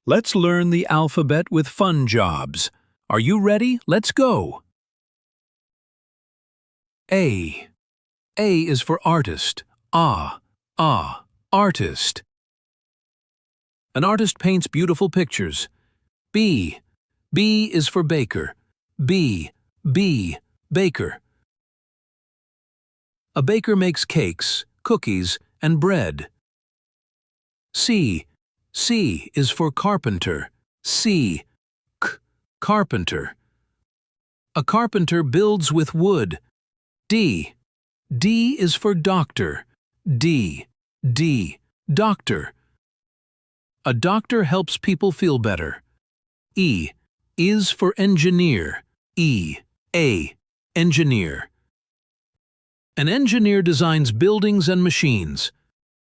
Let's learn the alphabet with fun jobs. Are you ready? Let's go. A. A is for artist. Artist. An artist paints beautiful pictures. B. B is for baker. Baker. A baker makes cakes, cookies, and bread. C. C is for carpenter. Carpenter. A carpenter builds with wood. D. D is for doctor. Doctor. A doctor helps people feel better. E is for engineer. Engineer. An engineer designs buildings and machines.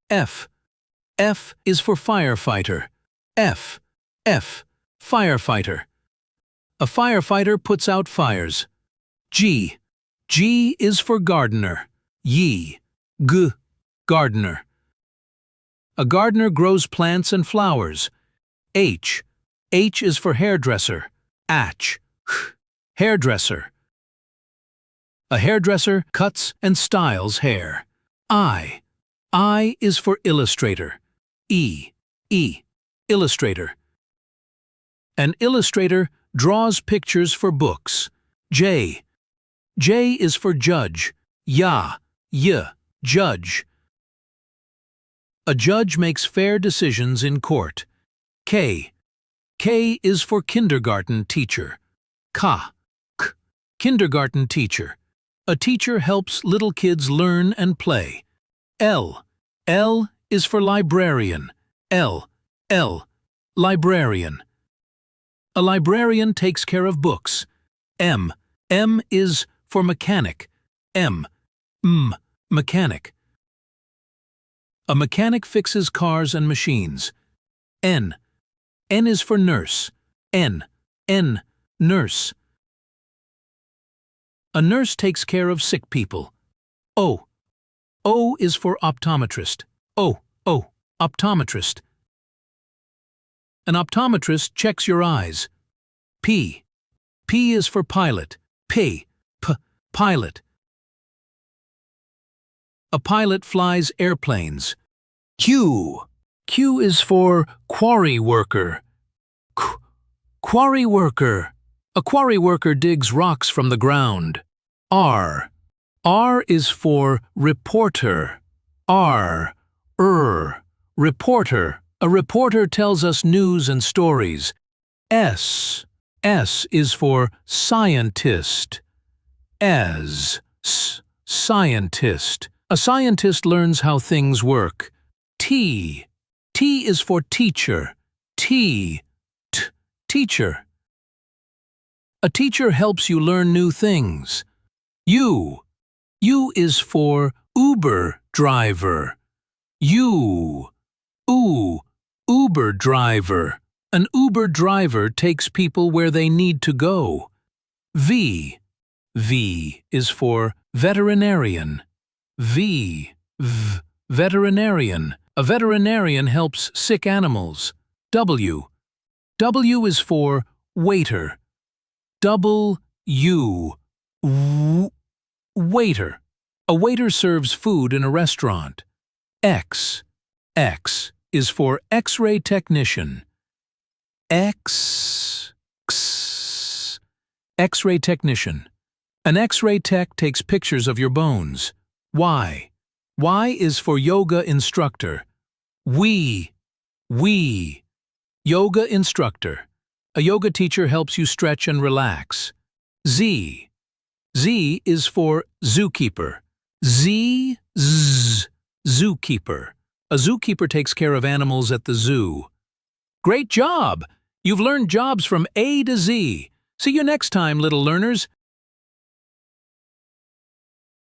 F. F is for firefighter. Firefighter. A firefighter puts out fires. G. G is for gardener. Gardener. A gardener grows plants and flowers. H. H is for hairdresser. Hairdresser. A hairdresser cuts and styles hair. I. I is for illustrator. Illustrator. An illustrator draws pictures for books. J. J is for judge. Judge. A judge makes fair decisions in court. K. K is for kindergarten teacher. Kindergarten teacher. A teacher helps little kids learn and play. L. L is for librarian. Librarian. A librarian takes care of books. M. M is for mechanic. Mechanic. A mechanic fixes cars and machines. N. N is for nurse. Nurse. A nurse takes care of sick people. O. O is for optometrist. Optometrist. An optometrist checks your eyes. P. P is for pilot. Pilot. A pilot flies airplanes. Q. Q is for quarry worker. Quarry worker. A quarry worker digs rocks from the ground. R. R is for reporter. Reporter. A reporter tells us news and stories. S. S is for scientist. Scientist. A scientist learns how things work. T. T is for teacher. Teacher. A teacher helps you learn new things. U. U is for Uber driver. Uber driver. An Uber driver takes people where they need to go. V. V is for veterinarian. Veterinarian. A veterinarian helps sick animals. W. W is for waiter. Waiter. A waiter serves food in a restaurant. X. X is for X-ray technician. X-ray technician. An X-ray tech takes pictures of your bones. Y. Y is for yoga instructor. We. Yoga instructor. A yoga teacher helps you stretch and relax. Z. Z is for zookeeper. Zookeeper. A zookeeper takes care of animals at the zoo. Great job! You've learned jobs from A to Z. See you next time, little learners.